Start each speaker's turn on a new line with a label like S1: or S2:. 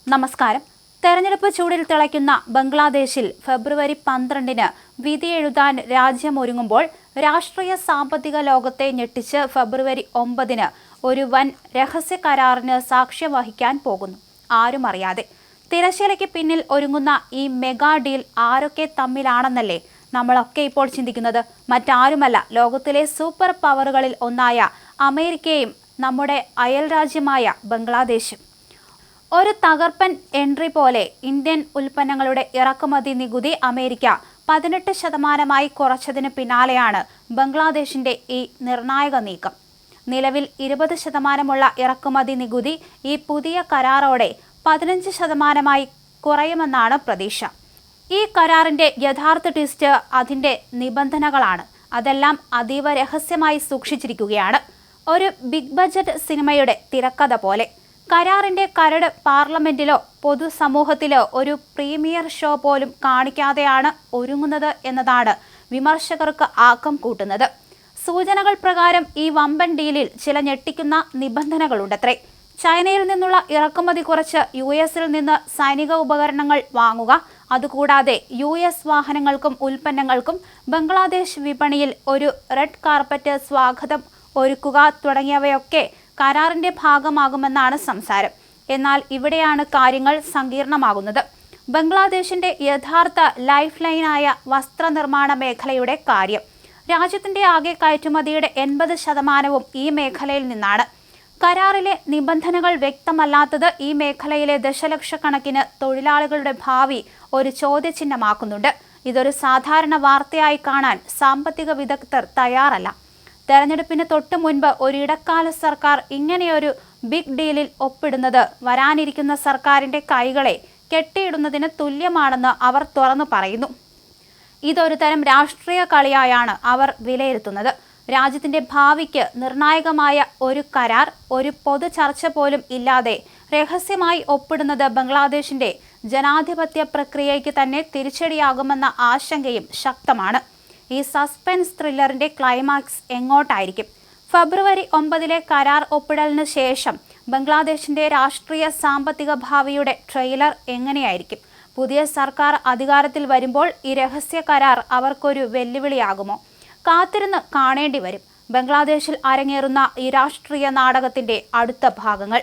S1: നമസ്കാരം. തെരഞ്ഞെടുപ്പ് ചൂടിൽ തിളയ്ക്കുന്ന ബംഗ്ലാദേശിൽ ഫെബ്രുവരി 12-ന് വിധിയെഴുതാൻ രാജ്യമൊരുങ്ങുമ്പോൾ രാഷ്ട്രീയ സാമ്പത്തിക ലോകത്തെ ഞെട്ടിച്ച് ഫെബ്രുവരി 9-ന് ഒരു വൻ രഹസ്യ കരാറിന് സാക്ഷ്യം വഹിക്കാൻ പോകുന്നു. ആരും അറിയാതെ തിരശ്ശീലയ്ക്ക് പിന്നിൽ ഒരുങ്ങുന്ന ഈ മെഗാ ഡീൽ ആരൊക്കെ തമ്മിലാണെന്നല്ലേ നമ്മളൊക്കെ ഇപ്പോൾ ചിന്തിക്കുന്നത്. മറ്റാരുമല്ല, ലോകത്തിലെ സൂപ്പർ പവറുകളിൽ ഒന്നായ അമേരിക്കയും നമ്മുടെ അയൽരാജ്യമായ ബംഗ്ലാദേശും. ഒരു തകർപ്പൻ എൻട്രി പോലെ ഇന്ത്യൻ ഉൽപ്പന്നങ്ങളുടെ ഇറക്കുമതി നികുതി അമേരിക്ക 18% കുറച്ചതിന് പിന്നാലെയാണ് ബംഗ്ലാദേശിന്റെ ഈ നിർണായക നീക്കം. നിലവിൽ 20% ഇറക്കുമതി നികുതി ഈ പുതിയ കരാറോടെ 15% കുറയുമെന്നാണ് പ്രതീക്ഷ. ഈ കരാറിന്റെ യഥാർത്ഥ ട്വിസ്റ്റ് അതിന്റെ നിബന്ധനകളാണ്. അതെല്ലാം അതീവ രഹസ്യമായി സൂക്ഷിച്ചിരിക്കുകയാണ്. ഒരു ബിഗ് ബഡ്ജറ്റ് സിനിമയുടെ തിരക്കഥ പോലെ. കരാറിന്റെ കരട് പാർലമെന്റിലോ പൊതുസമൂഹത്തിലോ ഒരു പ്രീമിയർ ഷോ പോലും കാണിക്കാതെയാണ് ഒരുങ്ങുന്നത് എന്നതാണ് വിമർശകർക്ക് ആക്കം കൂട്ടുന്നത്. സൂചനകൾ പ്രകാരം ഈ വമ്പൻ ഡീലിൽ ചില ഞെട്ടിക്കുന്ന നിബന്ധനകളുണ്ടത്രേ. ചൈനയിൽ നിന്നുള്ള ഇറക്കുമതി കുറച്ച് US-ൽ നിന്ന് സൈനിക ഉപകരണങ്ങൾ വാങ്ങുക, അതുകൂടാതെ US വാഹനങ്ങൾക്കും ഉൽപ്പന്നങ്ങൾക്കും ബംഗ്ലാദേശ് വിപണിയിൽ ഒരു റെഡ് കാർപ്പറ്റ് സ്വാഗതം ഒരുക്കുക തുടങ്ങിയവയൊക്കെ കരാറിന്റെ ഭാഗമാകുമെന്നാണ് സംസാരം. എന്നാൽ ഇവിടെയാണ് കാര്യങ്ങൾ സങ്കീർണമാകുന്നത്. ബംഗ്ലാദേശിന്റെ യഥാർത്ഥ ലൈഫ് ലൈനായ വസ്ത്രനിർമ്മാണ മേഖലയുടെ കാര്യം. രാജ്യത്തിന്റെ ആകെ കയറ്റുമതിയുടെ 80% ഈ മേഖലയിൽ നിന്നാണ്. കരാറിലെ നിബന്ധനകൾ വ്യക്തമല്ലാത്തത് ഈ മേഖലയിലെ ദശലക്ഷക്കണക്കിന് തൊഴിലാളികളുടെ ഭാവി ഒരു ചോദ്യചിഹ്നമാക്കുന്നുണ്ട്. ഇതൊരു സാധാരണ വാർത്തയായി കാണാൻ സാമ്പത്തിക വിദഗ്ധർ തയ്യാറല്ല. തെരഞ്ഞെടുപ്പിന് തൊട്ടു മുൻപ് ഒരു ഇടക്കാല സർക്കാർ ഇങ്ങനെയൊരു ബിഗ് ഡീലിൽ ഒപ്പിടുന്നത് വരാനിരിക്കുന്ന സർക്കാരിന്റെ കൈകളെ കെട്ടിയിടുന്നതിന് തുല്യമാണെന്ന് അവർ തുറന്നു പറയുന്നു. ഇതൊരു തരം രാഷ്ട്രീയ കളിയായാണ് അവർ വിലയിരുത്തുന്നത്. രാജ്യത്തിന്റെ ഭാവിക്ക് നിർണായകമായ ഒരു കരാർ ഒരു പൊതു ചർച്ച പോലും ഇല്ലാതെ രഹസ്യമായി ഒപ്പിടുന്നത് ബംഗ്ലാദേശിന്റെ ജനാധിപത്യ പ്രക്രിയയ്ക്ക് തന്നെ തിരിച്ചടിയാകുമെന്ന ആശങ്കയും ശക്തമാണ്. ഈ സസ്പെൻസ് ത്രില്ലറിന്റെ ക്ലൈമാക്സ് എങ്ങോട്ടായിരിക്കും? ഫെബ്രുവരി 9-ലെ കരാർ ഒപ്പിടലിന് ശേഷം ബംഗ്ലാദേശിന്റെ രാഷ്ട്രീയ സാമ്പത്തിക ഭാവിയുടെ ട്രെയിലർ എങ്ങനെയായിരിക്കും? പുതിയ സർക്കാർ അധികാരത്തിൽ വരുമ്പോൾ ഈ രഹസ്യ കരാർ അവർക്കൊരു വെല്ലുവിളിയാകുമോ? കാത്തിരുന്ന് കാണേണ്ടി വരും. ബംഗ്ലാദേശിൽ അരങ്ങേറുന്ന ഈ രാഷ്ട്രീയ നാടകത്തിന്റെ അടുത്ത ഭാഗങ്ങൾ.